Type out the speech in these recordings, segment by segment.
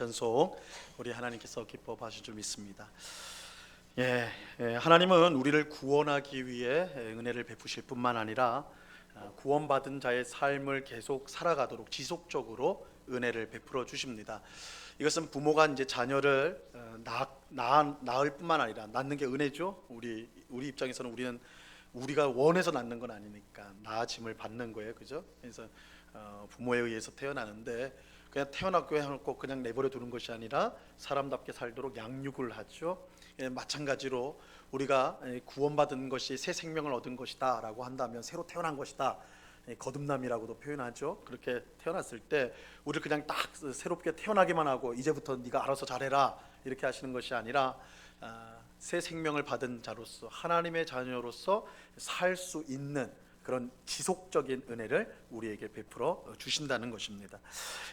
전속 우리 하나님께서 기뻐 봐주실 줄 믿습니다. 하나님은 우리를 구원하기 위해 은혜를 베푸실 뿐만 아니라 구원받은 자의 삶을 계속 살아가도록 지속적으로 은혜를 베풀어 주십니다. 이것은 부모가 이제 자녀를 낳을 뿐만 아니라 낳는 게 은혜죠. 우리 입장에서는 우리가 원해서 낳는 건 아니니까 낳아짐을 받는 거예요, 그죠? 그래서 부모에 의해서 태어나는데 그냥 태어났고 해놓고 그냥 내버려 두는 것이 아니라 사람답게 살도록 양육을 하죠. 마찬가지로 우리가 구원받은 것이 새 생명을 얻은 것이다 라고 한다면 새로 태어난 것이다, 거듭남이라고도 표현하죠. 그렇게 태어났을 때 우리를 그냥 딱 새롭게 태어나기만 하고 이제부터 네가 알아서 잘해라 이렇게 하시는 것이 아니라 새 생명을 받은 자로서 하나님의 자녀로서 살 수 있는 그런 지속적인 은혜를 우리에게 베풀어 주신다는 것입니다.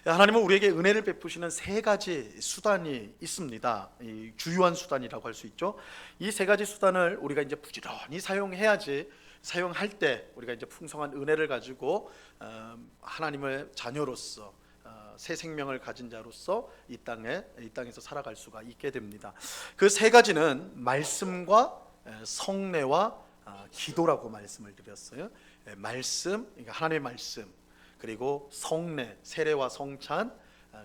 하나님은 우리에게 은혜를 베푸시는 세 가지 수단이 있습니다. 이 주요한 수단이라고 할 수 있죠. 이 세 가지 수단을 우리가 이제 부지런히 사용해야지, 사용할 때 우리가 이제 풍성한 은혜를 가지고 하나님의 자녀로서 새 생명을 가진 자로서 이 땅에서 살아갈 수가 있게 됩니다. 그 세 가지는 말씀과 성례와 기도라고 말씀을 드렸어요. 말씀, 그러니까 하나님의 말씀, 그리고 성례, 세례와 성찬,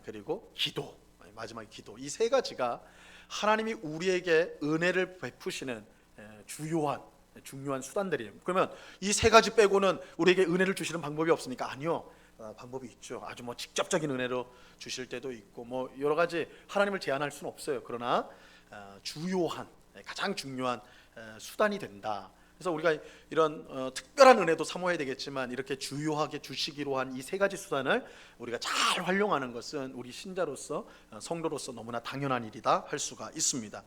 그리고 기도, 마지막에 기도. 이 세 가지가 하나님이 우리에게 은혜를 베푸시는 중요한 수단들이에요. 그러면 이 세 가지 빼고는 우리에게 은혜를 주시는 방법이 없습니까? 아니요. 방법이 있죠. 아주 직접적인 은혜로 주실 때도 있고 여러 가지 하나님을 제한할 수는 없어요. 그러나 가장 중요한 수단이 된다. 그래서 우리가 이런 특별한 은혜도 사모해야 되겠지만 이렇게 주요하게 주시기로 한 이 세 가지 수단을 우리가 잘 활용하는 것은 우리 신자로서, 성도로서 너무나 당연한 일이다 할 수가 있습니다.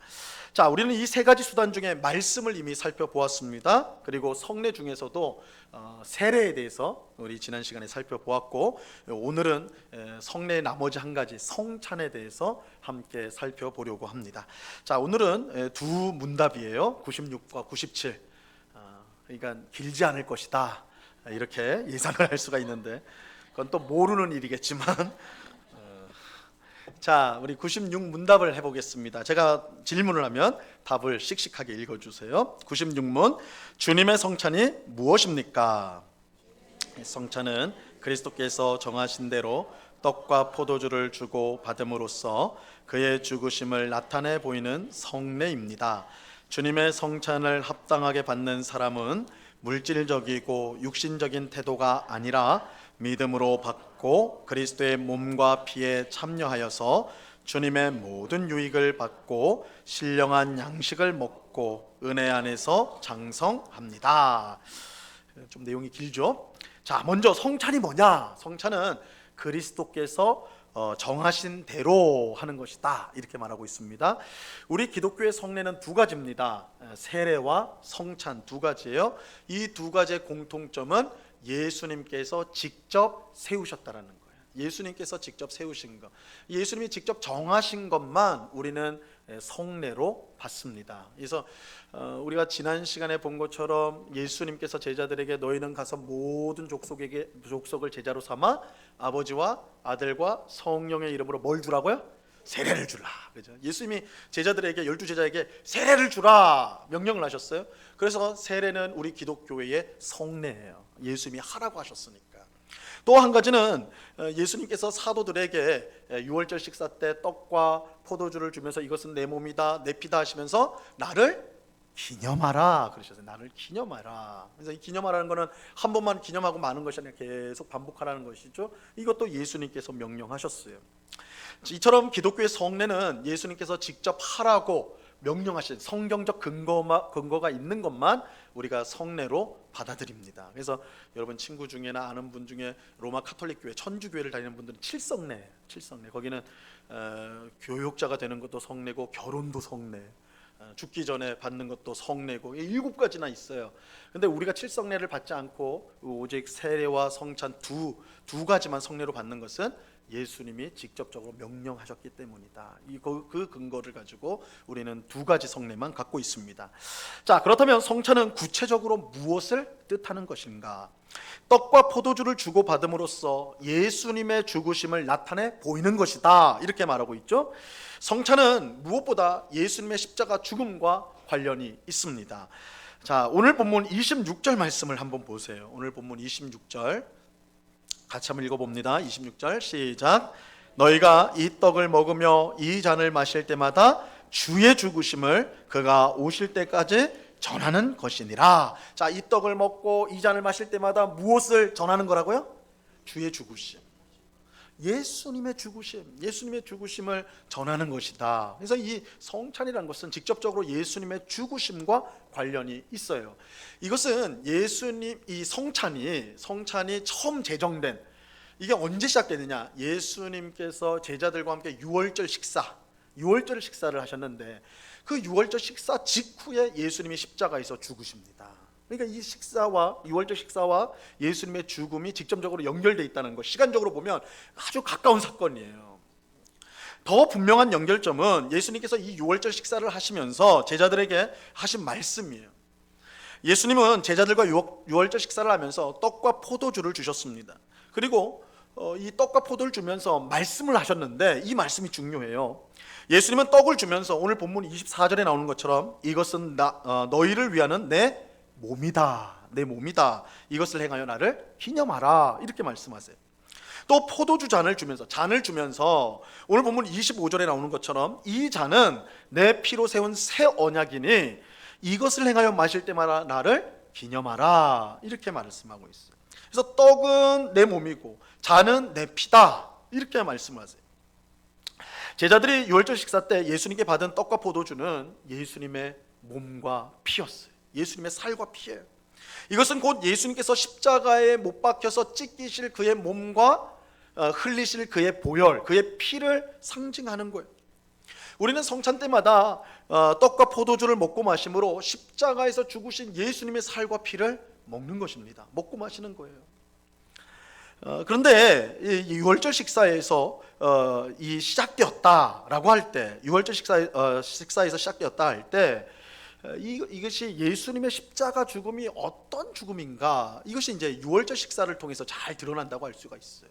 자, 우리는 이 세 가지 수단 중에 말씀을 이미 살펴보았습니다. 그리고 성례 중에서도 세례에 대해서 우리 지난 시간에 살펴보았고, 오늘은 성례의 나머지 한 가지 성찬에 대해서 함께 살펴보려고 합니다. 자, 오늘은 두 문답이에요. 96과 97. 그러니까 길지 않을 것이다 이렇게 예상을 할 수가 있는데 그건 또 모르는 일이겠지만 자, 우리 96 문답을 해보겠습니다. 제가 질문을 하면 답을 씩씩하게 읽어주세요. 96문, 주님의 성찬이 무엇입니까? 성찬은 그리스도께서 정하신 대로 떡과 포도주를 주고 받음으로써 그의 죽으심을 나타내 보이는 성례입니다. 주님의 성찬을 합당하게 받는 사람은 물질적이고 육신적인 태도가 아니라 믿음으로 받고 그리스도의 몸과 피에 참여하여서 주님의 모든 유익을 받고 신령한 양식을 먹고 은혜 안에서 장성합니다. 좀 내용이 길죠? 자, 먼저 성찬이 뭐냐? 성찬은 그리스도께서 정하신 대로 하는 것이다 이렇게 말하고 있습니다. 우리 기독교의 성례는 두 가지입니다. 세례와 성찬 두 가지예요. 이 두 가지의 공통점은 예수님께서 직접 세우셨다라는 거예요. 예수님께서 직접 세우신 것, 예수님이 직접 정하신 것만 우리는 성례로 받습니다. 그래서 우리가 지난 시간에 본 것처럼 예수님께서 제자들에게 너희는 가서 모든 족속을 제자로 삼아 아버지와 아들과 성령의 이름으로 뭘 주라고요? 세례를 주라. 그죠? 예수님이 제자들에게 12제자에게 세례를 주라 명령을 하셨어요. 그래서 세례는 우리 기독교회의 성례예요. 예수님이 하라고 하셨으니까. 또 한 가지는 예수님께서 사도들에게 유월절 식사 때 떡과 포도주를 주면서 이것은 내 몸이다 내 피다 하시면서 나를 기념하라 그러셨어요. 나를 기념하라. 그래서 이 기념하라는 것은 한 번만 기념하고 마는 것이 아니라 계속 반복하라는 것이죠. 이것도 예수님께서 명령하셨어요. 이처럼 기독교의 성례는 예수님께서 직접 하라고 명령하신 성경적 근거가 있는 것만 우리가 성례로 받아들입니다. 그래서 여러분 친구 중에나 아는 분 중에 로마 카톨릭 교회, 천주교회를 다니는 분들은 칠성례. 거기는 교육자가 되는 것도 성례고 결혼도 성례, 죽기 전에 받는 것도 성례고 7가지나 있어요. 근데 우리가 칠성례를 받지 않고 오직 세례와 성찬 두 가지만 성례로 받는 것은 예수님이 직접적으로 명령하셨기 때문이다. 그 근거를 가지고 우리는 두 가지 성례만 갖고 있습니다. 자, 그렇다면 성찬은 구체적으로 무엇을 뜻하는 것인가? 떡과 포도주를 주고받음으로써 예수님의 죽으심을 나타내 보이는 것이다, 이렇게 말하고 있죠. 성찬은 무엇보다 예수님의 십자가 죽음과 관련이 있습니다. 자, 오늘 본문 26절 말씀을 한번 보세요. 오늘 본문 26절 같이 한번 읽어봅니다. 26절 시작. 너희가 이 떡을 먹으며 이 잔을 마실 때마다 주의 죽으심을 그가 오실 때까지 전하는 것이니라. 자, 이 떡을 먹고 이 잔을 마실 때마다 무엇을 전하는 거라고요? 주의 죽으심, 예수님의 죽으심, 예수님의 죽으심을 전하는 것이다. 그래서 이 성찬이라는 것은 직접적으로 예수님의 죽으심과 관련이 있어요. 이것은 예수님, 이 성찬이 처음 제정된, 이게 언제 시작되느냐? 예수님께서 제자들과 함께 유월절 식사를 하셨는데 그 유월절 식사 직후에 예수님이 십자가에서 죽으십니다. 그러니까 이 유월절 식사와 예수님의 죽음이 직접적으로 연결되어 있다는 것, 시간적으로 보면 아주 가까운 사건이에요. 더 분명한 연결점은 예수님께서 이 유월절 식사를 하시면서 제자들에게 하신 말씀이에요. 예수님은 제자들과 유월절 식사를 하면서 떡과 포도주를 주셨습니다. 그리고 이 떡과 포도를 주면서 말씀을 하셨는데 이 말씀이 중요해요. 예수님은 떡을 주면서 오늘 본문 24절에 나오는 것처럼 이것은 너희를 위하는 내 몸이다. 이것을 행하여 나를 기념하라, 이렇게 말씀하세요. 또 포도주 잔을 주면서 오늘 본문 25절에 나오는 것처럼 이 잔은 내 피로 세운 새 언약이니 이것을 행하여 마실 때마다 나를 기념하라, 이렇게 말씀하고 있어요. 그래서 떡은 내 몸이고 잔은 내 피다, 이렇게 말씀하세요. 제자들이 유월절 식사 때 예수님께 받은 떡과 포도주는 예수님의 몸과 피였어요. 예수님의 살과 피예요. 이것은 곧 예수님께서 십자가에 못 박혀서 찢기실 그의 몸과 흘리실 그의 보혈, 그의 피를 상징하는 거예요. 우리는 성찬 때마다 떡과 포도주를 먹고 마심으로 십자가에서 죽으신 예수님의 살과 피를 먹는 것입니다. 먹고 마시는 거예요. 그런데 이 유월절 식사에서 이 시작되었다라고 할 때, 유월절 식사에서 시작되었다 할 때, 이것이 예수님의 십자가 죽음이 어떤 죽음인가, 이것이 이제 유월절 식사를 통해서 잘 드러난다고 할 수가 있어요.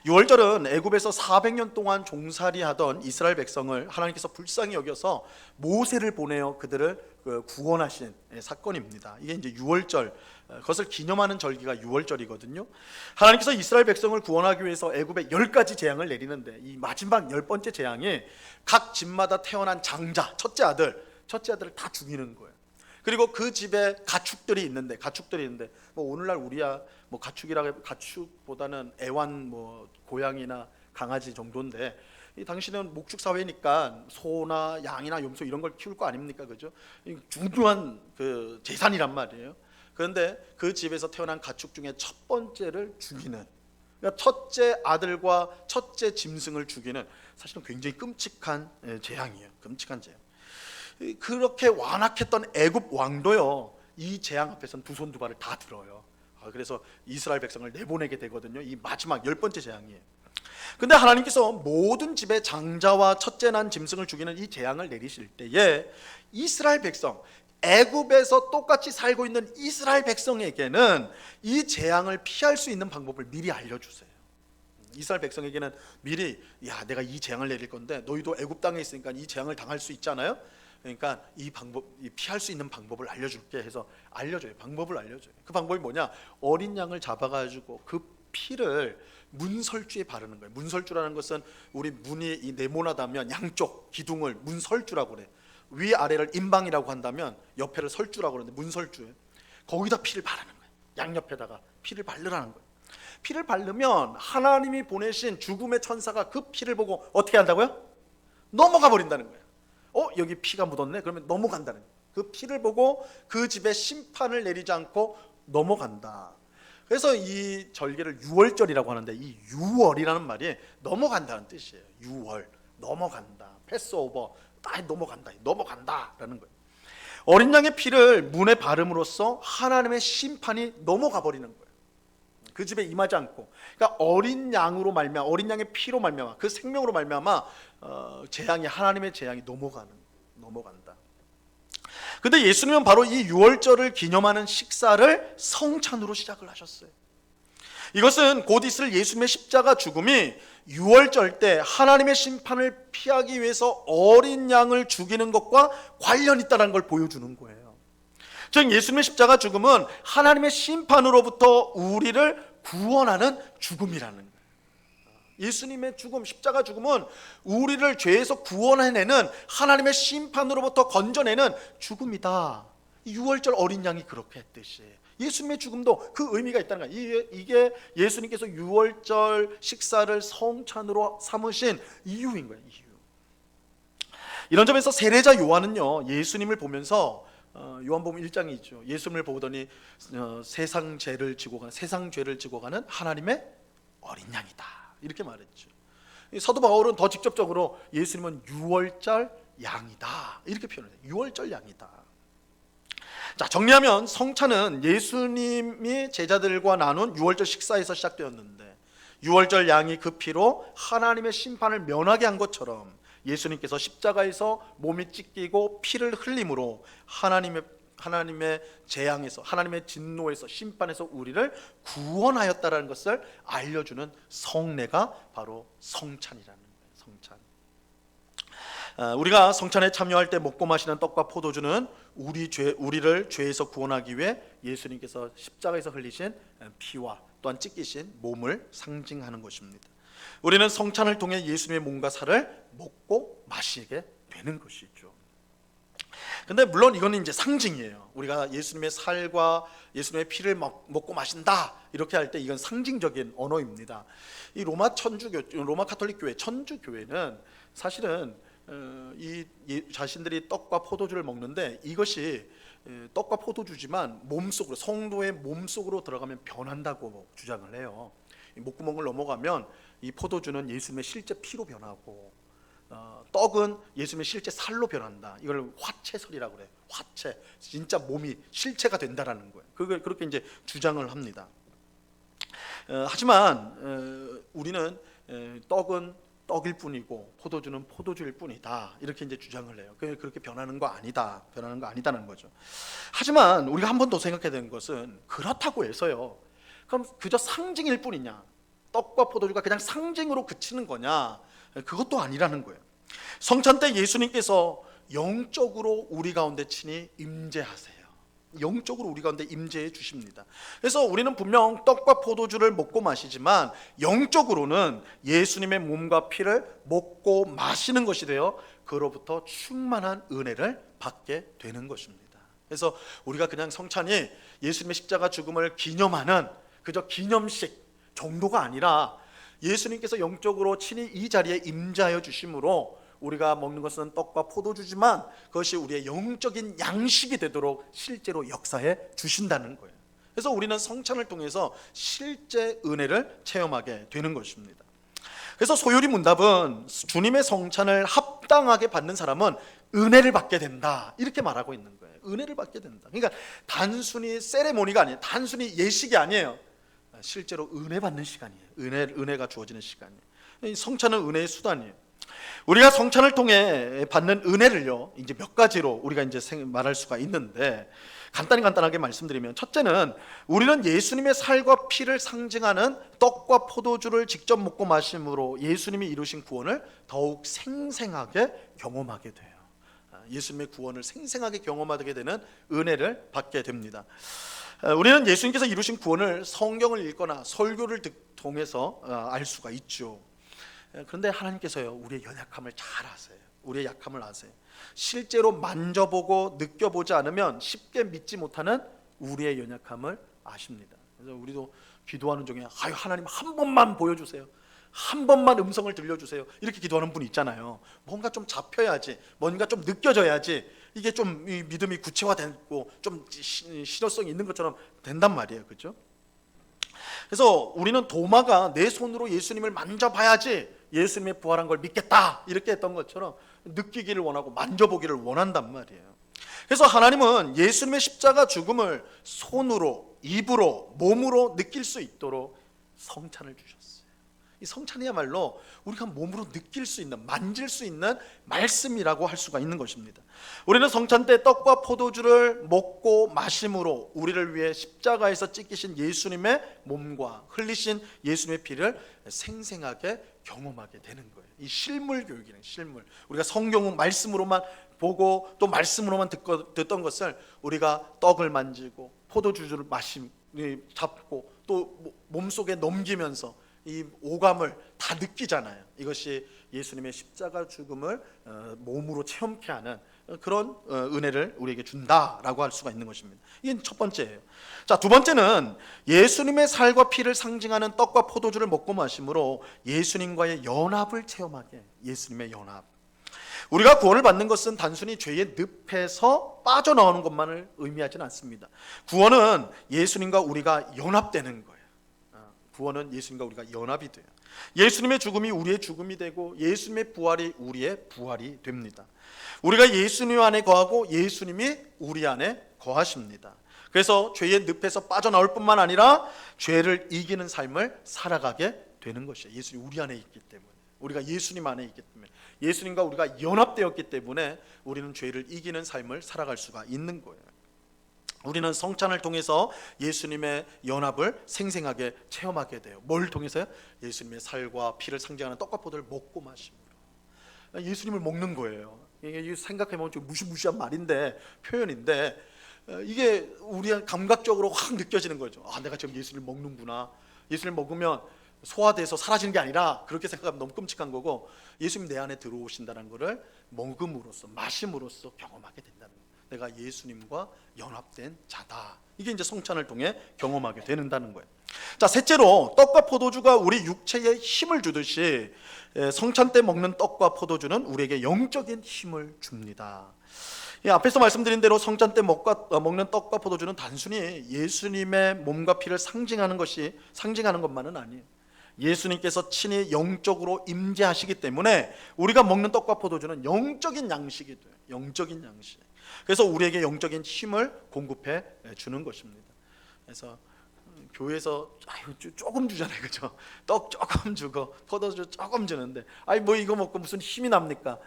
유월절은 애굽에서 400년 동안 종살이하던 이스라엘 백성을 하나님께서 불쌍히 여겨서 모세를 보내어 그들을 구원하신 사건입니다. 이게 이제 유월절, 그것을 기념하는 절기가 유월절이거든요. 하나님께서 이스라엘 백성을 구원하기 위해서 애굽에 10가지 재앙을 내리는데 이 마지막 10번째 재앙이 각 집마다 태어난 장자, 첫째 아들을 다 죽이는 거예요. 그리고 그 집에 가축들이 있는데 뭐 오늘날 우리야 뭐 가축보다는 애완 뭐 고양이나 강아지 정도인데 이 당시는 목축 사회니까 소나 양이나 염소 이런 걸 키울 거 아닙니까, 그죠? 중요한 그 재산이란 말이에요. 그런데 그 집에서 태어난 가축 중에 첫 번째를 죽이는, 그러니까 첫째 아들과 첫째 짐승을 죽이는, 사실은 굉장히 끔찍한 재앙이에요. 끔찍한 재앙. 그렇게 완악했던 애굽 왕도요, 이 재앙 앞에서는 두 손 두 발을 다 들어요. 그래서 이스라엘 백성을 내보내게 되거든요. 이 마지막 10번째 재앙이에요. 근데 하나님께서 모든 집에 장자와 첫째 난 짐승을 죽이는 이 재앙을 내리실 때에 이스라엘 백성, 애굽에서 똑같이 살고 있는 이스라엘 백성에게는 이 재앙을 피할 수 있는 방법을 미리 알려주세요. 이스라엘 백성에게는 미리, 야, 내가 이 재앙을 내릴 건데 너희도 애굽 땅에 있으니까 이 재앙을 당할 수 있잖아요. 그러니까 이 피할 수 있는 방법을 알려줄게 해서 알려줘요. 방법을 알려줘요. 그 방법이 뭐냐? 어린 양을 잡아가지고 그 피를 문설주에 바르는 거예요. 문설주라는 것은 우리 문이 이 네모나다면 양쪽 기둥을 문설주라고 그래. 위 아래를 임방이라고 한다면 옆에를 설주라고 그러는데 문설주예요. 거기다 피를 바르는 거예요. 양옆에다가 피를 바르라는 거예요. 피를 바르면 하나님이 보내신 죽음의 천사가 그 피를 보고 어떻게 한다고요? 넘어가 버린다는 거예요. 여기 피가 묻었네? 그러면 넘어간다는 거예요. 그 피를 보고 그 집에 심판을 내리지 않고 넘어간다. 그래서 이 절기를 유월절이라고 하는데 이 유월이라는 말이 넘어간다는 뜻이에요. 유월, 넘어간다. 패스오버, 넘어간다라는 거예요. 어린 양의 피를 문에 바름으로써 하나님의 심판이 넘어가 버리는 거예요. 그 집에 임하지 않고, 그러니까 어린 양으로 말미암아, 어린 양의 피로 말미암아, 그 생명으로 말미암아 재앙이, 하나님의 재앙이 넘어간다. 근데 예수님은 바로 이 유월절을 기념하는 식사를 성찬으로 시작을 하셨어요. 이것은 곧 있을 예수님의 십자가 죽음이 유월절 때 하나님의 심판을 피하기 위해서 어린 양을 죽이는 것과 관련 있다는 걸 보여주는 거예요. 즉 예수님의 십자가 죽음은 하나님의 심판으로부터 우리를 구원하는 죽음이라는 거예요. 예수님의 죽음, 십자가 죽음은 우리를 죄에서 구원해내는, 하나님의 심판으로부터 건져내는 죽음이다. 유월절 어린 양이 그렇게 했듯이 예수님의 죽음도 그 의미가 있다는 거예요. 이게 예수님께서 유월절 식사를 성찬으로 삼으신 이유인 거예요. 이유. 이런 점에서 세례자 요한은요, 예수님을 보면서 요한복음 1장에 있죠. 예수님을 보더니 세상 죄를 지고 가는 하나님의 어린 양이다, 이렇게 말했죠. 사도 바울은 더 직접적으로 예수님은 유월절 양이다, 이렇게 표현해요. 유월절 양이다. 자, 정리하면 성찬은 예수님이 제자들과 나눈 유월절 식사에서 시작되었는데, 유월절 양이 그 피로 하나님의 심판을 면하게 한 것처럼 예수님께서 십자가에서 몸이 찢기고 피를 흘림으로 하나님의 재앙에서, 하나님의 진노에서, 심판에서 우리를 구원하였다라는 것을 알려주는 성례가 바로 성찬이라는 거예요. 성찬. 우리가 성찬에 참여할 때 먹고 마시는 떡과 포도주는 우리를 죄에서 구원하기 위해 예수님께서 십자가에서 흘리신 피와 또한 찢기신 몸을 상징하는 것입니다. 우리는 성찬을 통해 예수님의 몸과 살을 먹고 마시게 되는 것이죠. 근데 물론 이거는 이제 상징이에요. 우리가 예수님의 살과 예수님의 피를 먹고 마신다, 이렇게 할 때 이건 상징적인 언어입니다. 이 로마 가톨릭 교회, 천주교회는 사실은 자신들이 떡과 포도주를 먹는데 이것이 떡과 포도주지만 몸속으로, 성도의 몸속으로 들어가면 변한다고 주장을 해요. 목구멍을 넘어가면 이 포도주는 예수님의 실제 피로 변하고 떡은 예수님의 실제 살로 변한다. 이걸 화채설이라고 그래요. 화채, 진짜 몸이 실체가 된다라는 거예요. 그렇게 이제 주장을 합니다. 하지만 우리는 떡은 떡일 뿐이고 포도주는 포도주일 뿐이다, 이렇게 이제 주장을 해요. 그렇게 변하는 거 아니다는 거죠. 하지만 우리가 한 번 더 생각해야 되는 것은, 그렇다고 해서요, 그럼 그저 상징일 뿐이냐, 떡과 포도주가 그냥 상징으로 그치는 거냐, 그것도 아니라는 거예요. 성찬 때 예수님께서 영적으로 우리 가운데 친히 임재하세요. 영적으로 우리 가운데 임재해 주십니다. 그래서 우리는 분명 떡과 포도주를 먹고 마시지만 영적으로는 예수님의 몸과 피를 먹고 마시는 것이 되어 그로부터 충만한 은혜를 받게 되는 것입니다. 그래서 우리가 그냥 성찬이 예수님의 십자가 죽음을 기념하는 그저 기념식 정도가 아니라, 예수님께서 영적으로 친히 이 자리에 임재하여 주심으로 우리가 먹는 것은 떡과 포도주지만 그것이 우리의 영적인 양식이 되도록 실제로 역사해 주신다는 거예요. 그래서 우리는 성찬을 통해서 실제 은혜를 체험하게 되는 것입니다. 그래서 소요리 문답은 주님의 성찬을 합당하게 받는 사람은 은혜를 받게 된다, 이렇게 말하고 있는 거예요. 은혜를 받게 된다. 그러니까 단순히 세레모니가 아니에요. 단순히 예식이 아니에요. 실제로 은혜 받는 시간이에요. 은혜가 주어지는 시간이에요. 성찬은 은혜의 수단이에요. 우리가 성찬을 통해 받는 은혜를요, 이제 몇 가지로 우리가 이제 말할 수가 있는데, 간단하게 말씀드리면, 첫째는 우리는 예수님의 살과 피를 상징하는 떡과 포도주를 직접 먹고 마심으로 예수님이 이루신 구원을 더욱 생생하게 경험하게 돼요. 예수님의 구원을 생생하게 경험하게 되는 은혜를 받게 됩니다. 우리는 예수님께서 이루신 구원을 성경을 읽거나 설교를 통해서 알 수가 있죠. 그런데 하나님께서요, 우리의 연약함을 잘 아세요. 우리의 약함을 아세요. 실제로 만져보고 느껴보지 않으면 쉽게 믿지 못하는 우리의 연약함을 아십니다. 그래서 우리도 기도하는 중에 하나님 한 번만 보여주세요, 한 번만 음성을 들려주세요, 이렇게 기도하는 분이 있잖아요. 뭔가 좀 잡혀야지, 뭔가 좀 느껴져야지 이게 좀 믿음이 구체화되고 좀 실효성이 있는 것처럼 된단 말이에요. 그렇죠? 그래서 우리는 도마가 내 손으로 예수님을 만져봐야지 예수님의 부활한 걸 믿겠다, 이렇게 했던 것처럼 느끼기를 원하고 만져보기를 원한단 말이에요. 그래서 하나님은 예수님의 십자가 죽음을 손으로, 입으로, 몸으로 느낄 수 있도록 성찬을 주셨어요. 이 성찬이야말로 우리가 몸으로 느낄 수 있는, 만질 수 있는 말씀이라고 할 수가 있는 것입니다. 우리는 성찬 때 떡과 포도주를 먹고 마심으로 우리를 위해 십자가에서 찢기신 예수님의 몸과 흘리신 예수님의 피를 생생하게 경험하게 되는 거예요. 이 실물 교육이는 실물. 우리가 성경은 말씀으로만 보고 또 말씀으로만 듣던 것을 우리가 떡을 만지고 포도주를 잡고 또 몸속에 넘기면서 이 오감을 다 느끼잖아요. 이것이 예수님의 십자가 죽음을 몸으로 체험케 하는 그런 은혜를 우리에게 준다라고 할 수가 있는 것입니다. 이게 첫 번째예요. 자, 두 번째는 예수님의 살과 피를 상징하는 떡과 포도주를 먹고 마심으로 예수님과의 연합을 체험하게. 예수님의 연합. 우리가 구원을 받는 것은 단순히 죄의 늪에서 빠져나오는 것만을 의미하지는 않습니다. 구원은 예수님과 우리가 연합되는 거예요. 구원은 예수님과 우리가 연합이 돼요. 예수님의 죽음이 우리의 죽음이 되고 예수님의 부활이 우리의 부활이 됩니다. 우리가 예수님 안에 거하고 예수님이 우리 안에 거하십니다. 그래서 죄의 늪에서 빠져나올 뿐만 아니라 죄를 이기는 삶을 살아가게 되는 것이에요. 예수님이 우리 안에 있기 때문에, 우리가 예수님 안에 있기 때문에, 예수님과 우리가 연합되었기 때문에 우리는 죄를 이기는 삶을 살아갈 수가 있는 거예요. 우리는 성찬을 통해서 예수님의 연합을 생생하게 체험하게 돼요. 뭘 통해서요? 예수님의 살과 피를 상징하는 떡과 포도를 먹고 마심으로. 예수님을 먹는 거예요. 이게 생각해보면 좀 무시무시한 말인데, 표현인데, 이게 우리 감각적으로 확 느껴지는 거죠. 아, 내가 지금 예수님을 먹는구나. 예수님을 먹으면 소화돼서 사라지는 게 아니라, 그렇게 생각하면 너무 끔찍한 거고, 예수님 내 안에 들어오신다는 것을 먹음으로써, 마심으로써 경험하게 된다는 거예요. 내가 예수님과 연합된 자다. 이게 이제 성찬을 통해 경험하게 된다는 거예요. 자, 셋째로 떡과 포도주가 우리 육체에 힘을 주듯이 성찬 때 먹는 떡과 포도주는 우리에게 영적인 힘을 줍니다. 앞에서 말씀드린 대로 성찬 때 먹는 떡과 포도주는 단순히 예수님의 몸과 피를 상징하는 것만은 아니에요. 예수님께서 친히 영적으로 임재하시기 때문에 우리가 먹는 떡과 포도주는 영적인 양식이 돼요. 영적인 양식. 그래서 우리에게 영적인 힘을 공급해 주는 것입니다. 그래서 교회에서 조금 주잖아요, 그죠? 떡 조금 주고 포도주 조금 주는데, 뭐 이거 먹고 무슨 힘이 납니까?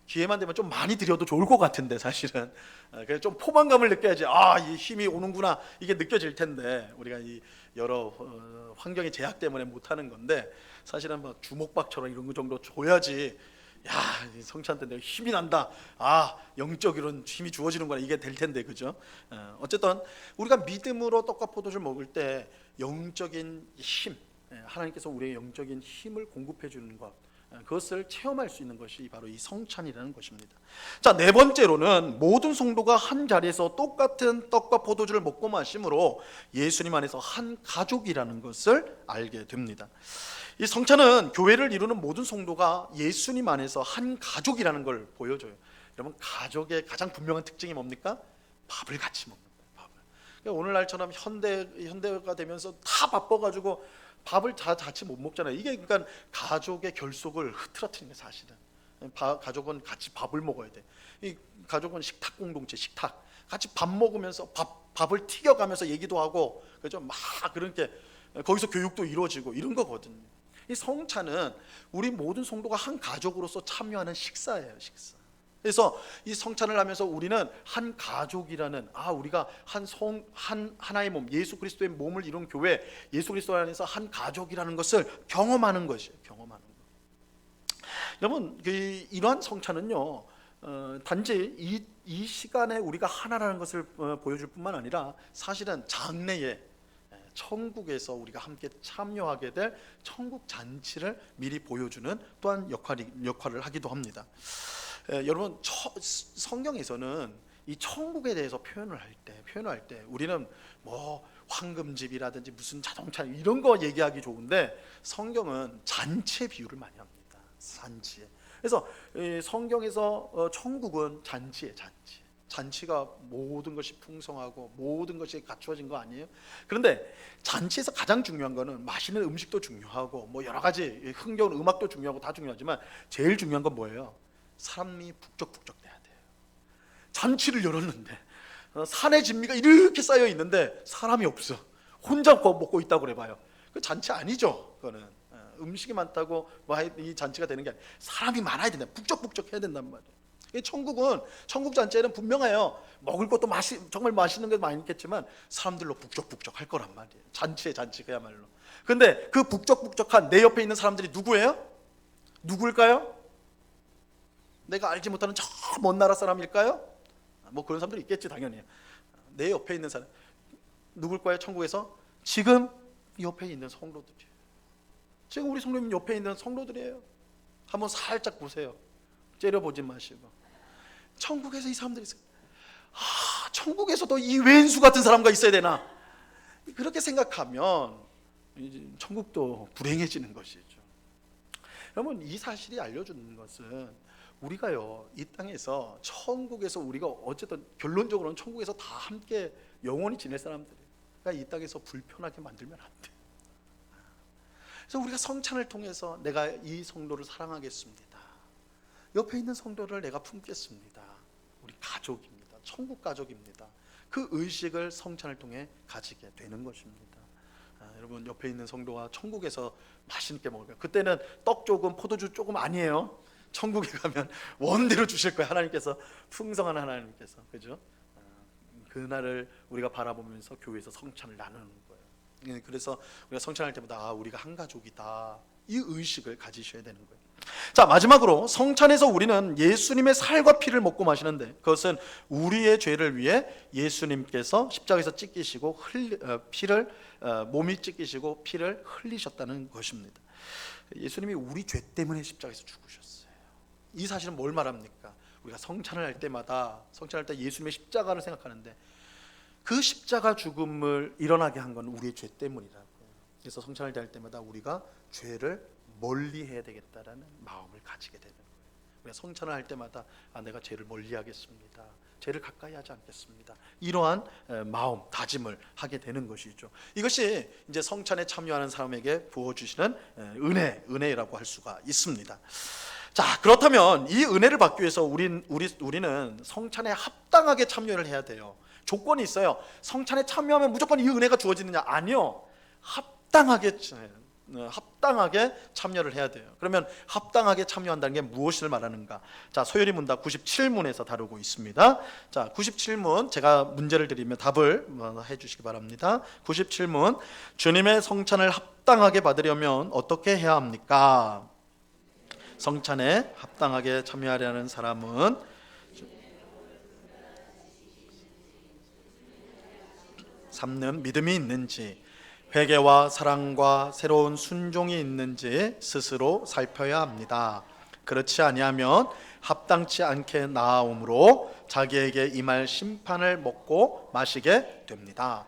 기회만 되면 좀 많이 드려도 좋을 것 같은데 사실은. 그래서 좀 포만감을 느껴야지. 이 힘이 오는구나, 이게 느껴질 텐데 우리가 이 여러 환경의 제약 때문에 못 하는 건데, 사실은 막 주먹밥처럼 이런 거 정도 줘야지. 성찬 때 내가 힘이 난다. 영적으로는 힘이 주어지는구나, 이게 될 텐데, 그죠? 어쨌든 우리가 믿음으로 떡과 포도주를 먹을 때 영적인 힘, 하나님께서 우리의 영적인 힘을 공급해 주는 것, 그것을 체험할 수 있는 것이 바로 이 성찬이라는 것입니다. 자, 네 번째로는 모든 성도가 한 자리에서 똑같은 떡과 포도주를 먹고 마심으로 예수님 안에서 한 가족이라는 것을 알게 됩니다. 이 성찬은 교회를 이루는 모든 성도가 예수님 안에서 한 가족이라는 걸 보여줘요. 여러분, 가족의 가장 분명한 특징이 뭡니까? 밥을 같이 먹는 거예요. 밥을. 그러니까 오늘날처럼 현대가 되면서 다 바빠가지고 밥을 다 같이 못 먹잖아요. 이게 그러니까 가족의 결속을 흐트러뜨리는 거예요, 사실은. 가족은 같이 밥을 먹어야 돼. 이 가족은 식탁 공동체, 식탁. 같이 밥 먹으면서 밥을 튀겨가면서 얘기도 하고, 그죠? 막 그렇게 거기서 교육도 이루어지고 이런 거거든요. 이 성찬은 우리 모든 성도가 한 가족으로서 참여하는 식사예요, 식사. 그래서 이 성찬을 하면서 우리는 한 가족이라는, 우리가 하나의 몸, 예수 그리스도의 몸을 이룬 교회, 예수 그리스도 안에서 한 가족이라는 것을 경험하는 것이에요. 경험하는 것. 여러분, 이러한 성찬은요, 단지 이 시간에 우리가 하나라는 것을 보여줄 뿐만 아니라 사실은 장래에 천국에서 우리가 함께 참여하게 될 천국 잔치를 미리 보여주는 또한 역할을 하기도 합니다. 여러분, 성경에서는 이 천국에 대해서 표현을 할 때 우리는 뭐 황금집이라든지 무슨 자동차 이런 거 얘기하기 좋은데, 성경은 잔치의 비유를 많이 합니다. 잔치에. 그래서 성경에서 천국은 잔치예요, 잔치. 잔치가 모든 것이 풍성하고 모든 것이 갖추어진 거 아니에요? 그런데 잔치에서 가장 중요한 거는 맛있는 음식도 중요하고 뭐 여러 가지 흥겨운 음악도 중요하고 다 중요하지만 제일 중요한 건 뭐예요? 사람이 북적북적 돼야 돼요. 잔치를 열었는데 산의 진미가 이렇게 쌓여 있는데 사람이 없어. 혼자 먹고 있다고 그래봐요. 그 잔치 아니죠. 그거는 음식이 많다고 이 잔치가 되는 게 아니에요. 사람이 많아야 된다. 북적북적 해야 된단 말이에요. 천국 잔치에는 분명해요. 먹을 것도 정말 맛있는 게 많이 있겠지만 사람들로 북적북적 할 거란 말이에요. 잔치의 잔치 그야말로. 근데 그 북적북적한 내 옆에 있는 사람들이 누구예요? 누굴까요? 내가 알지 못하는 저 먼 나라 사람일까요? 뭐 그런 사람들이 있겠지 당연히. 내 옆에 있는 사람 누굴 거예요? 천국에서 지금 옆에 있는 성도들이에요. 지금 우리 성도님 옆에 있는 성도들이에요. 한번 살짝 보세요. 째려보지 마시고. 천국에서 이 사람들이 있어요. 천국에서도 이 왼수 같은 사람과 있어야 되나? 그렇게 생각하면 천국도 불행해지는 것이죠. 여러분, 이 사실이 알려주는 것은 우리가요, 이 땅에서 천국에서 우리가 어쨌든 결론적으로는 천국에서 다 함께 영원히 지낼 사람들이에요. 그러니까 이 땅에서 불편하게 만들면 안 돼. 그래서 우리가 성찬을 통해서 내가 이 성도를 사랑하겠습니다. 옆에 있는 성도를 내가 품겠습니다. 우리 가족입니다. 천국 가족입니다. 그 의식을 성찬을 통해 가지게 되는 것입니다. 여러분, 옆에 있는 성도와 천국에서 맛있게 먹으면 그때는 떡 조금 포도주 조금 아니에요. 천국에 가면 원대로 주실 거예요. 하나님께서, 풍성한 하나님께서. 그죠? 그날을 우리가 바라보면서 교회에서 성찬을 나누는 거예요. 그래서 우리가 성찬할 때마다 우리가 한 가족이다, 이 의식을 가지셔야 되는 거예요. 자, 마지막으로 성찬에서 우리는 예수님의 살과 피를 먹고 마시는데, 그것은 우리의 죄를 위해 예수님께서 십자가에서 찢기시고 피를 몸이 찢기시고 피를 흘리셨다는 것입니다. 예수님이 우리 죄 때문에 십자가에서 죽으셨어요. 이 사실은 뭘 말합니까? 우리가 성찬을 할 때마다, 성찬할 때 예수님의 십자가를 생각하는데 그 십자가 죽음을 일어나게 한 건 우리의 죄 때문이라고요. 그래서 성찬을 할 때마다 우리가 죄를 멀리해야 되겠다라는 마음을 가지게 되는 거예요. 우리가 성찬을 할 때마다 내가 죄를 멀리하겠습니다, 죄를 가까이 하지 않겠습니다, 이러한 마음, 다짐을 하게 되는 것이죠. 이것이 이제 성찬에 참여하는 사람에게 부어주시는 은혜라고 할 수가 있습니다. 자, 그렇다면 이 은혜를 받기 위해서 우리는 성찬에 합당하게 참여를 해야 돼요. 조건이 있어요. 성찬에 참여하면 무조건 이 은혜가 주어지느냐? 아니요. 합당하게 참여를 해야 돼요. 그러면 합당하게 참여한다는 게 무엇을 말하는가? 자, 소요리 문답 97문에서 다루고 있습니다. 자, 97문 제가 문제를 드리면 답을 해주시기 바랍니다. 97문, 주님의 성찬을 합당하게 받으려면 어떻게 해야 합니까? 성찬에 합당하게 참여하려는 사람은 삼는 믿음이 있는지, 회개와 사랑과 새로운 순종이 있는지 스스로 살펴야 합니다. 그렇지 아니하면 합당치 않게 나아옴으로 자기에게 임할 심판을 먹고 마시게 됩니다.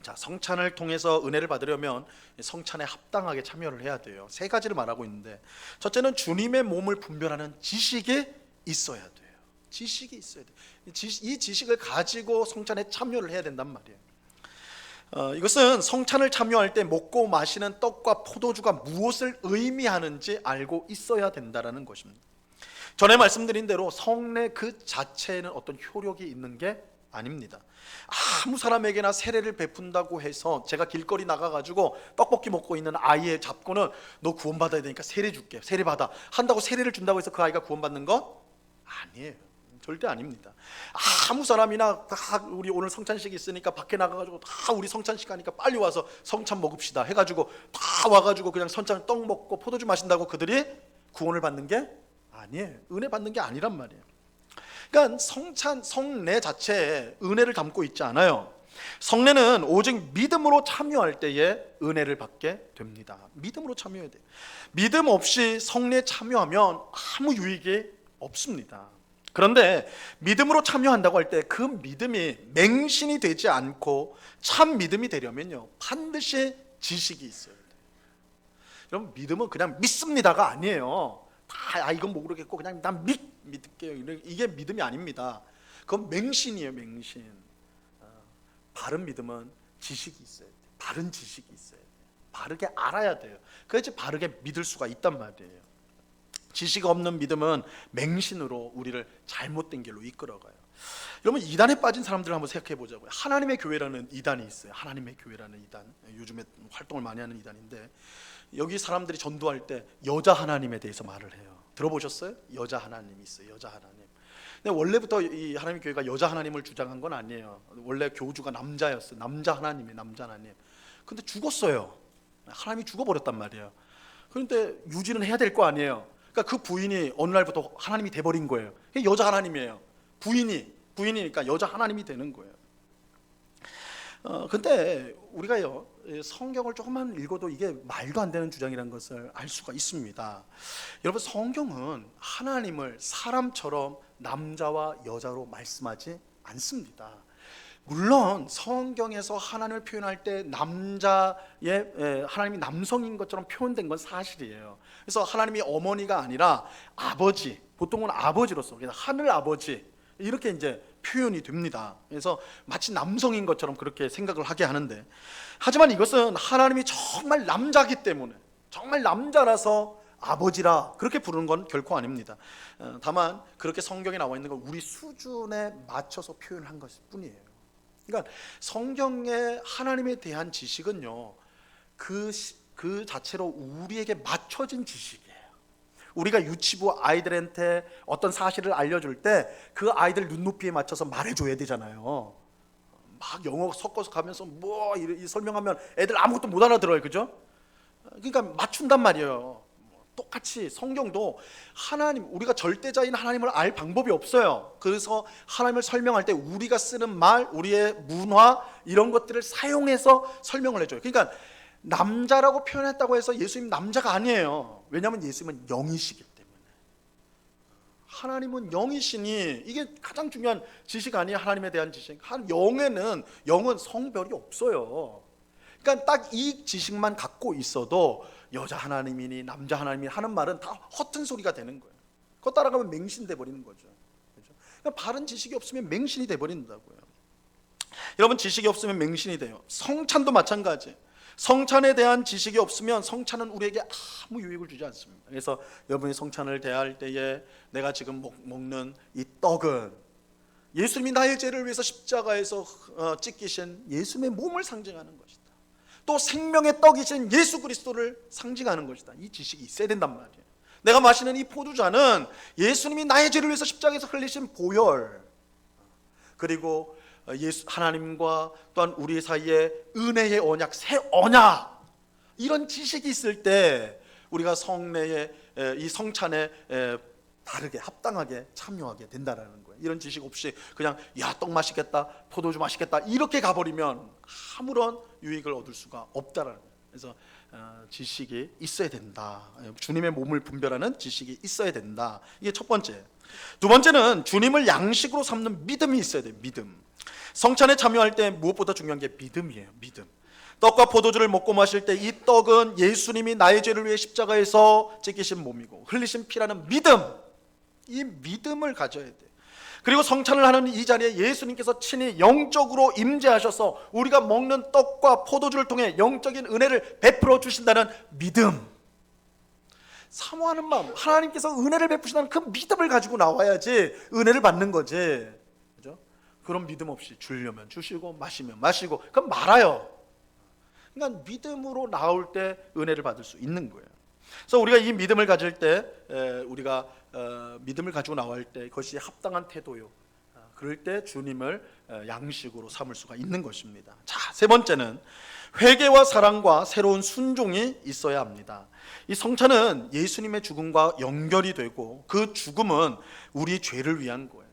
자, 성찬을 통해서 은혜를 받으려면 성찬에 합당하게 참여를 해야 돼요. 세 가지를 말하고 있는데, 첫째는 주님의 몸을 분별하는 지식이 있어야 돼요. 지식이 있어야 돼요. 이 지식을 가지고 성찬에 참여를 해야 된단 말이에요. 이것은 성찬을 참여할 때 먹고 마시는 떡과 포도주가 무엇을 의미하는지 알고 있어야 된다는 것입니다. 전에 말씀드린 대로 성례 그 자체에는 어떤 효력이 있는 게 아닙니다. 아무 사람에게나 세례를 베푼다고 해서 제가 길거리 나가가지고 떡볶이 먹고 있는 아이에 잡고는 너 구원받아야 되니까 세례 줄게, 세례 받아 한다고 세례를 준다고 해서 그 아이가 구원받는 것 아니에요. 절대 아닙니다. 아무 사람이나 다 우리 오늘 성찬식이 있으니까 밖에 나가가지고 다 우리 성찬식 하니까 빨리 와서 성찬 먹읍시다 해가지고 다 와가지고 그냥 성찬 떡 먹고 포도주 마신다고 그들이 구원을 받는 게 아니에요. 은혜 받는 게 아니란 말이에요. 그러니까 성례 자체에 은혜를 담고 있지 않아요. 성례는 오직 믿음으로 참여할 때에 은혜를 받게 됩니다. 믿음으로 참여해야 돼요. 믿음 없이 성례에 참여하면 아무 유익이 없습니다. 그런데 믿음으로 참여한다고 할 때 그 믿음이 맹신이 되지 않고 참 믿음이 되려면요, 반드시 지식이 있어야 돼요. 여러분, 믿음은 그냥 믿습니다가 아니에요. 이건 모르겠고 그냥 난 믿을게요, 이게 믿음이 아닙니다. 그건 맹신이에요, 맹신. 바른 믿음은 지식이 있어야 돼요. 바른 지식이 있어야 돼요. 바르게 알아야 돼요. 그래야지 바르게 믿을 수가 있단 말이에요. 지식 없는 믿음은 맹신으로 우리를 잘못된 길로 이끌어가요. 여러분, 이단에 빠진 사람들을 한번 생각해 보자고요. 하나님의 교회라는 이단이 있어요. 하나님의 교회라는 이단, 요즘에 활동을 많이 하는 이단인데, 여기 사람들이 전도할 때 여자 하나님에 대해서 말을 해요. 들어보셨어요? 여자 하나님이 있어요. 여자 하나님. 근데 원래부터 이 하나님의 교회가 여자 하나님을 주장한 건 아니에요. 원래 교주가 남자였어요. 남자 하나님이, 남자 하나님. 근데 죽었어요. 하나님이 죽어버렸단 말이에요. 그런데 유지는 해야 될 거 아니에요. 그러니까 그 부인이 어느 날부터 하나님이 돼버린 거예요. 여자 하나님이에요. 부인이니까 여자 하나님이 되는 거예요. 근데 우리가요, 성경을 조금만 읽어도 이게 말도 안 되는 주장이라는 것을 알 수가 있습니다. 여러분, 성경은 하나님을 사람처럼 남자와 여자로 말씀하지 않습니다. 물론 성경에서 하나님을 표현할 때 남자의 하나님이 남성인 것처럼 표현된 건 사실이에요. 그래서 하나님이 어머니가 아니라 아버지, 보통은 아버지로서, 그래서 하늘 아버지 이렇게 이제 표현이 됩니다. 그래서 마치 남성인 것처럼 그렇게 생각을 하게 하는데, 하지만 이것은 하나님이 정말 남자기 때문에, 정말 남자라서 아버지라 그렇게 부르는 건 결코 아닙니다. 다만 그렇게 성경에 나와 있는 건 우리 수준에 맞춰서 표현한 것일 뿐이에요. 그러니까 성경의 하나님에 대한 지식은요, 그 자체로 우리에게 맞춰진 지식이에요. 우리가 유치부 아이들한테 어떤 사실을 알려줄 때 그 아이들 눈높이에 맞춰서 말해줘야 되잖아요. 막 영어 섞어서 가면서 뭐 이 설명하면 애들 아무것도 못 알아들어요, 그죠? 그러니까 맞춘단 말이에요. 똑같이 성경도 하나님, 우리가 절대자인 하나님을 알 방법이 없어요. 그래서 하나님을 설명할 때 우리가 쓰는 말, 우리의 문화 이런 것들을 사용해서 설명을 해줘요. 그러니까 남자라고 표현했다고 해서 예수님 남자가 아니에요. 왜냐하면 예수님은 영이시기 때문에. 하나님은 영이시니 이게 가장 중요한 지식 아니에요? 하나님에 대한 지식. 영은 성별이 없어요. 그러니까 딱 이 지식만 갖고 있어도 여자 하나님이니 남자 하나님이니 하는 말은 다 허튼 소리가 되는 거예요. 그거 따라가면 맹신 돼버리는 거죠. 그러니까 바른 지식이 없으면 맹신이 돼버린다고요. 여러분, 지식이 없으면 맹신이 돼요. 성찬도 마찬가지. 성찬에 대한 지식이 없으면 성찬은 우리에게 아무 유익을 주지 않습니다. 그래서 여러분이 성찬을 대할 때에 내가 지금 먹는 이 떡은 예수님이 나의 죄를 위해서 십자가에서 찢기신 예수님의 몸을 상징하는 것이다. 또 생명의 떡이신 예수 그리스도를 상징하는 것이다. 이 지식이 있어야 된단 말이에요. 내가 마시는 이 포도주는 예수님이 나의 죄를 위해서 십자가에서 흘리신 보혈, 그리고 하나님과 또한 우리 사이에 은혜의 언약, 새 언약, 이런 지식이 있을 때 우리가 성례의 이 성찬에 다르게 합당하게 참여하게 된다라는 거예요. 이런 지식 없이 그냥 떡 맛있겠다, 포도주 맛있겠다 이렇게 가버리면 아무런 유익을 얻을 수가 없다라는 거예요. 그래서 지식이 있어야 된다. 주님의 몸을 분별하는 지식이 있어야 된다. 이게 첫 번째. 두 번째는 주님을 양식으로 삼는 믿음이 있어야 돼요. 믿음. 성찬에 참여할 때 무엇보다 중요한 게 믿음이에요. 믿음. 떡과 포도주를 먹고 마실 때 이 떡은 예수님이 나의 죄를 위해 십자가에서 찢기신 몸이고 흘리신 피라는 믿음, 이 믿음을 가져야 돼요. 그리고 성찬을 하는 이 자리에 예수님께서 친히 영적으로 임재하셔서 우리가 먹는 떡과 포도주를 통해 영적인 은혜를 베풀어 주신다는 믿음, 사모하는 마음, 하나님께서 은혜를 베푸신다는 그 믿음을 가지고 나와야지 은혜를 받는 거지, 그죠? 그런 믿음 없이 주려면 주시고 마시면 마시고 그럼 말아요. 그러니까 믿음으로 나올 때 은혜를 받을 수 있는 거예요. 그래서 우리가 이 믿음을 가질 때 우리가 믿음을 가지고 나올 때 그것이 합당한 태도요. 그럴 때 주님을 양식으로 삼을 수가 있는 것입니다. 자, 세 번째는 회개와 사랑과 새로운 순종이 있어야 합니다. 이 성찬은 예수님의 죽음과 연결이 되고 그 죽음은 우리 죄를 위한 거예요.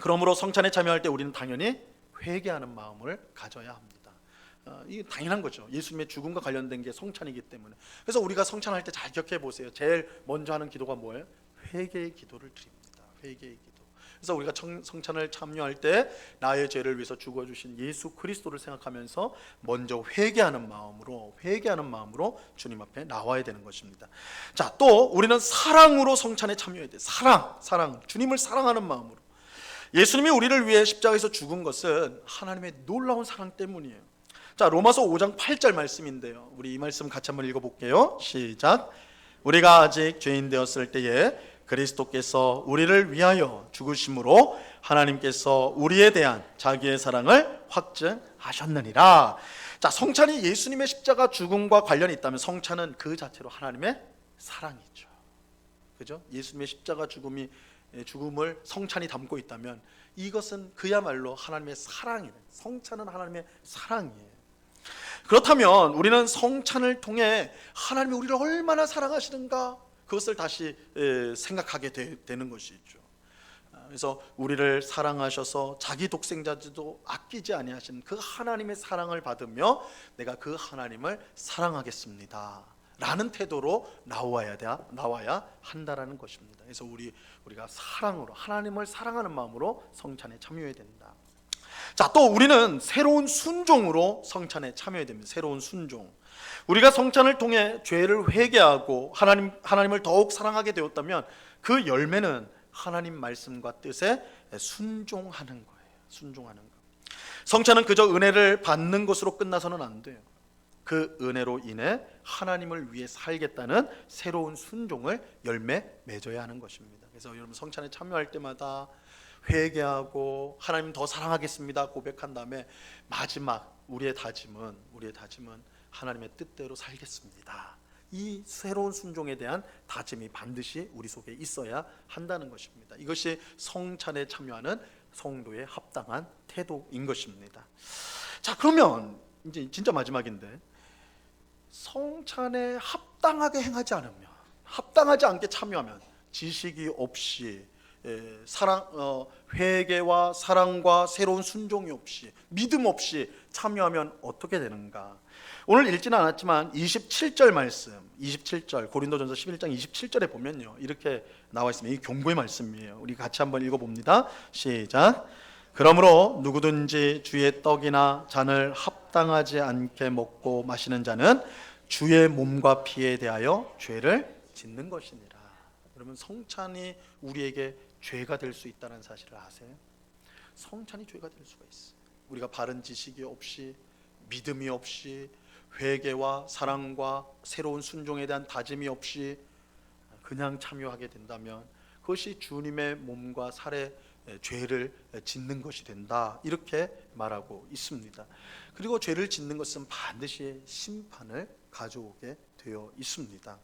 그러므로 성찬에 참여할 때 우리는 당연히 회개하는 마음을 가져야 합니다. 이게 당연한 거죠. 예수님의 죽음과 관련된 게 성찬이기 때문에. 그래서 우리가 성찬할 때 잘 기억해 보세요. 제일 먼저 하는 기도가 뭐예요? 회개의 기도를 드립니다. 회개의 기도. 그래서 우리가 성찬을 참여할 때 나의 죄를 위해서 죽어주신 예수 그리스도를 생각하면서 먼저 회개하는 마음으로 주님 앞에 나와야 되는 것입니다. 자, 또 우리는 사랑으로 성찬에 참여해야 돼요. 사랑, 주님을 사랑하는 마음으로. 예수님이 우리를 위해 십자가에서 죽은 것은 하나님의 놀라운 사랑 때문이에요. 자, 로마서 5장 8절 말씀인데요, 우리 이 말씀 같이 한번 읽어볼게요. 시작. 우리가 아직 죄인 되었을 때에 그리스도께서 우리를 위하여 죽으심으로 하나님께서 우리에 대한 자기의 사랑을 확증하셨느니라. 자, 성찬이 예수님의 십자가 죽음과 관련이 있다면 성찬은 그 자체로 하나님의 사랑이죠. 그죠? 예수님의 십자가 죽음을 성찬이 담고 있다면 이것은 그야말로 하나님의 사랑이에요. 성찬은 하나님의 사랑이에요. 그렇다면 우리는 성찬을 통해 하나님이 우리를 얼마나 사랑하시는가 그것을 다시 생각하게 되는 것이죠. 그래서 우리를 사랑하셔서 자기 독생자도 아끼지 아니하신 그 하나님의 사랑을 받으며 내가 그 하나님을 사랑하겠습니다 라는 태도로 나와야 한다라는 것입니다. 그래서 우리가 사랑으로 하나님을 사랑하는 마음으로 성찬에 참여해야 된다. 자, 또 우리는 새로운 순종으로 성찬에 참여해야 됩니다. 새로운 순종. 우리가 성찬을 통해 죄를 회개하고 하나님을 더욱 사랑하게 되었다면 그 열매는 하나님 말씀과 뜻에 순종하는 거예요. 순종하는 거. 성찬은 그저 은혜를 받는 것으로 끝나서는 안 돼요. 그 은혜로 인해 하나님을 위해 살겠다는 새로운 순종을 열매 맺어야 하는 것입니다. 그래서 여러분 성찬에 참여할 때마다 회개하고 하나님 더 사랑하겠습니다 고백한 다음에 마지막 우리의 다짐은 하나님의 뜻대로 살겠습니다. 이 새로운 순종에 대한 다짐이 반드시 우리 속에 있어야 한다는 것입니다. 이것이 성찬에 참여하는 성도의 합당한 태도인 것입니다. 자, 그러면 이제 진짜 마지막인데 성찬에 합당하게 행하지 않으면, 합당하지 않게 참여하면, 지식이 없이 회개와 사랑과 새로운 순종이 없이, 믿음 없이 참여하면 어떻게 되는가? 오늘 읽지는 않았지만 27절 말씀, 27절 고린도전서 11장 27절에 보면요 이렇게 나와 있습니다. 이 경고의 말씀이에요. 우리 같이 한번 읽어봅니다. 시작. 그러므로 누구든지 주의 떡이나 잔을 합당하지 않게 먹고 마시는 자는 주의 몸과 피에 대하여 죄를 짓는 것이니라. 여러분 성찬이 우리에게 죄가 될 수 있다는 사실을 아세요? 성찬이 죄가 될 수가 있어요. 우리가 바른 지식이 없이, 믿음이 없이, 회개와 사랑과 새로운 순종에 대한 다짐이 없이 그냥 참여하게 된다면 그것이 주님의 몸과 살에 죄를 짓는 것이 된다, 이렇게 말하고 있습니다. 그리고 죄를 짓는 것은 반드시 심판을 가져오게 되어 있습니다.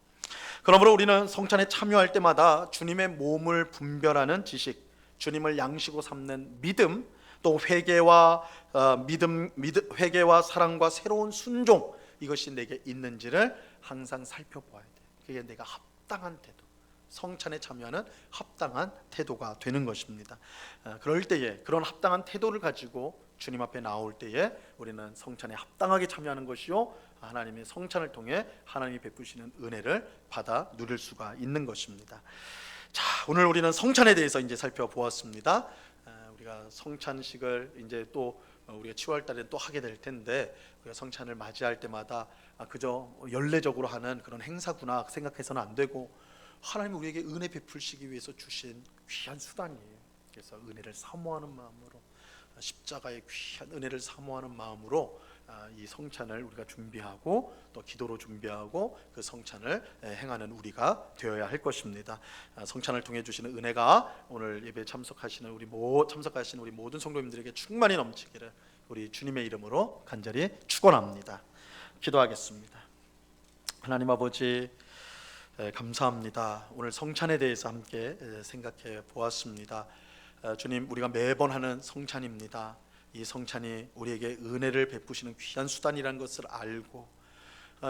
그러므로 우리는 성찬에 참여할 때마다 주님의 몸을 분별하는 지식, 주님을 양식으로 삼는 믿음, 또 회개와 사랑과 새로운 순종, 이것이 내게 있는지를 항상 살펴보아야 돼요. 그게 내가 합당한 태도, 성찬에 참여하는 합당한 태도가 되는 것입니다. 그럴 때에 그런 합당한 태도를 가지고 주님 앞에 나올 때에 우리는 성찬에 합당하게 참여하는 것이요 하나님의 성찬을 통해 하나님이 베푸시는 은혜를 받아 누릴 수가 있는 것입니다. 자, 오늘 우리는 성찬에 대해서 이제 살펴보았습니다. 우리가 성찬식을 이제 또 우리가 7월 달에 또 하게 될 텐데 우리가 성찬을 맞이할 때마다 그저 연례적으로 하는 그런 행사구나 생각해서는 안 되고 하나님이 우리에게 은혜 베풀시기 위해서 주신 귀한 수단이에요. 그래서 은혜를 사모하는 마음으로, 십자가의 귀한 은혜를 사모하는 마음으로 이 성찬을 우리가 준비하고 또 기도로 준비하고 그 성찬을 행하는 우리가 되어야 할 것입니다. 성찬을 통해 주시는 은혜가 오늘 예배에 참석하시는 우리 모든 성도님들에게 충만히 넘치기를 우리 주님의 이름으로 간절히 축원합니다. 기도하겠습니다. 하나님 아버지, 감사합니다. 오늘 성찬에 대해서 함께 생각해 보았습니다. 주님, 우리가 매번 하는 성찬입니다. 이 성찬이 우리에게 은혜를 베푸시는 귀한 수단이라는 것을 알고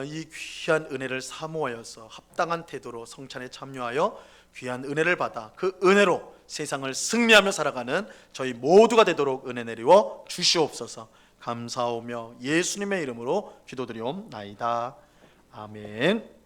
이 귀한 은혜를 사모하여서 합당한 태도로 성찬에 참여하여 귀한 은혜를 받아 그 은혜로 세상을 승리하며 살아가는 저희 모두가 되도록 은혜 내리워 주시옵소서. 감사하며 예수님의 이름으로 기도드리옵나이다. 아멘.